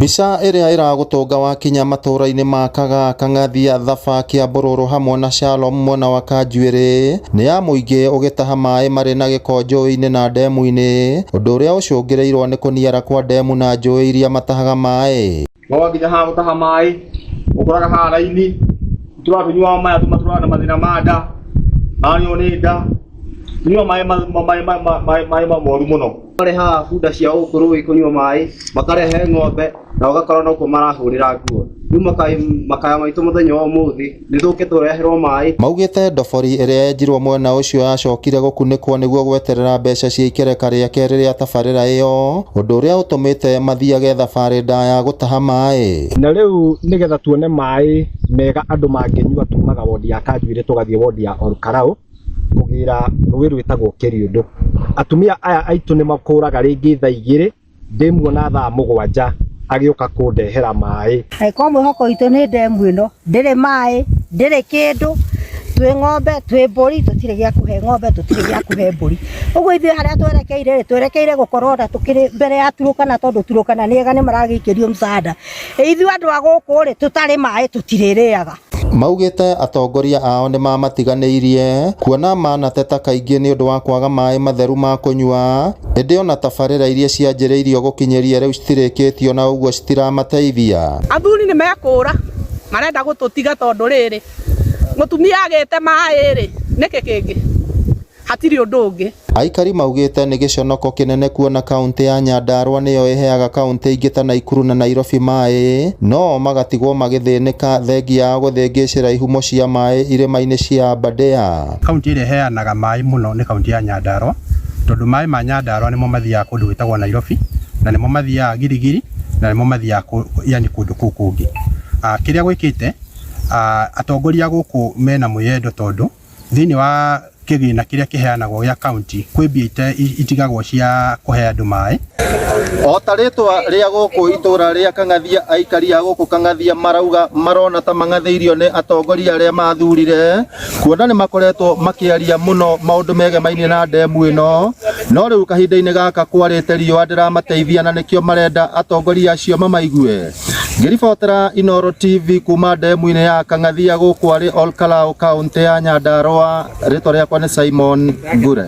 Mbica ĩrĩa ĩragũtũnga wakinya matũra-inĩ ma Kaga, Kang'athia, Thaba, Kĩambororo hamwe na Shalom mwena wa Kanjuiri nĩ ya mũingĩ ũgĩtaha maĩ marĩ na gĩko njũĩ-inĩ na ndemu-inĩ, ũndũ ũrĩa ũcũngĩrĩirwo nĩ kũniara kwa ndemu na njũĩ iria matahaga maĩ. Nginya haha gũtaha maĩ ũkoraga haha raini tũranyua maĩ tũmatũraga na mathĩna ma nda, manyo nĩ nda, tunyua maĩ mamoru mũno. Arĩ haha bunda cia ũkũrũ kũnyua maĩ makarehe ng'ombe na ũgakora no kuo marahũrĩra nguo. Rĩu makaya maitũ mũthenya wa ũmũthĩ nĩ tũke tũreherwo maĩ. Maugĩte ndobori ĩrĩa yenjirwo mwena ũcio yacokire gũkunĩkwo nĩguo gweterera mbeca cia ikereka rĩake rĩrĩa tabarĩra ĩyo, ũndũ ũrĩa ũtũmĩte mathiage thabarĩ ndaya gũtaha maĩ. Na rĩu nĩgetha tuone maĩ mega andũ mangĩnyua tumaga wodi ya Kanjuiri tũgathiĩ wodi ya Aikari kũgĩra rũĩ rwĩtagwo Kĩriũndũ. Atumia aya aitũ nĩ makũraga rĩngĩ thaa 2 ndĩmuona thaa 7 agĩũka kũndehera maĩ. Ko mwĩhoko witũ nĩ ndemu ĩno, ndĩrĩ maĩ, ndĩrĩ kĩndũ, twĩ ng'ombe, twĩ mbũri, tũtirĩ gĩa kũhe ng'ombe, tũtirĩ gĩa kũhe mbũri. Ũguo ithuĩ harĩa twerekeire gũkorwo na tũkĩrĩ mbere ya Turũkana, tondũ Turũkana nĩega nĩ maragĩikĩrio msaada. Ithuĩ andũ a gũkũ rĩ tũtarĩ maĩ tũtirĩrĩaga. Maugĩte atongoria ao nĩ mamatiganĩirie kuona manateta kaingĩ nĩ ũndũ wa kwaga maĩ matheru ma kũnyua, ĩndĩ ona tabarĩra iria cianjĩrĩirio gũkinyĩria rĩu citirĩkĩtio na ũguo citiramateithia. Athuri nĩ mekũra marenda gũtũtiga tondũ rĩrĩ mũtumia agĩte maĩ rĩ nĩkĩ kĩngĩ, hatirĩ ũndũ ũngĩ. Aikari maugĩte nĩ gĩconoko kĩnene kuona kaunti ya Nyandarua nĩyo ĩheaga kaunti ingĩ ta Nakuru na Nairobi maĩ, no magatigwo magĩthĩnĩka thengia ya gũthĩngĩcĩra ihumo cia maĩ irĩma-inĩ cia Aberdare. Kaunti ĩrĩa ĩheanaga maĩ mũno nĩ kaunti ya Nyandarua, tondũ maĩ ma Nyandarua nĩmo mathiaga kũndũ gwĩtagwo Nairobi, na nĩmo mathiaga Girigiri, na nĩmo mathiaga yani kũndũ kũu kũngĩ. Kĩrĩa gwĩkĩte atongoria gũkũ mena mwĩyendo tondũ thĩinĩ wa kĩgĩna kĩrĩa kĩheanagwo gĩa kaunti kwĩ mbia itigagwo cia kũhe andũ maĩ. O ta rĩtwa rĩa gũkũ itũra rĩa Kang'athia, aikari a gũkũ Kang'athia marauga marona ta mang'athĩirio nĩ atongoria arĩa mathurire, kuona nĩ makoretwo makĩaria mũno maũndũ megemainie na ndemu ĩno, no rĩu kahinda-inĩ gaka kwarĩte riũa ndĩramateithia na nĩkĩo marenda atongoria acio mamaigue. Ngĩribotera Inooro TV kuma ndemu-inĩ ya Kang'athia gũkũ arĩ Olkalau, kaunti ya Nyandarua, rĩtwa rĩakwa nĩ Simon Ngure.